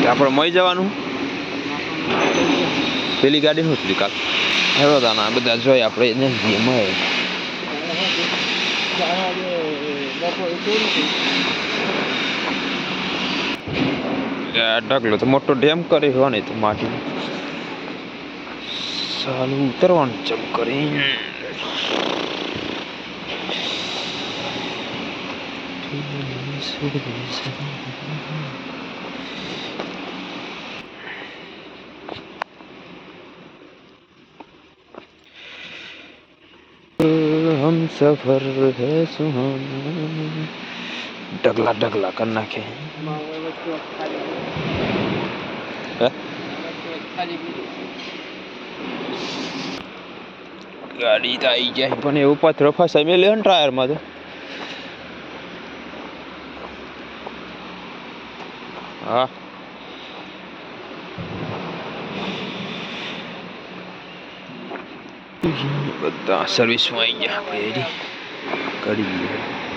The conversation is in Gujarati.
આપણે મળી જવાનું પેલી ગાડી શું થયું કાલ હેરો દાના બધા જોઈ આપણે નહીં મળે ઢગલો તો મોટો ડેમ કરી હોય ને તો માટી સાલું ઉતરવાનું ચાલુ કરી हम सफर है सुहाना डगला डगला कर नाखे गाड़ी तो आई जाए पण એવું પથરો ફસાઈ મેલે ને ટાયર માં તો હા બધા સર્વિસ માં આવી ગયા આપણે કરી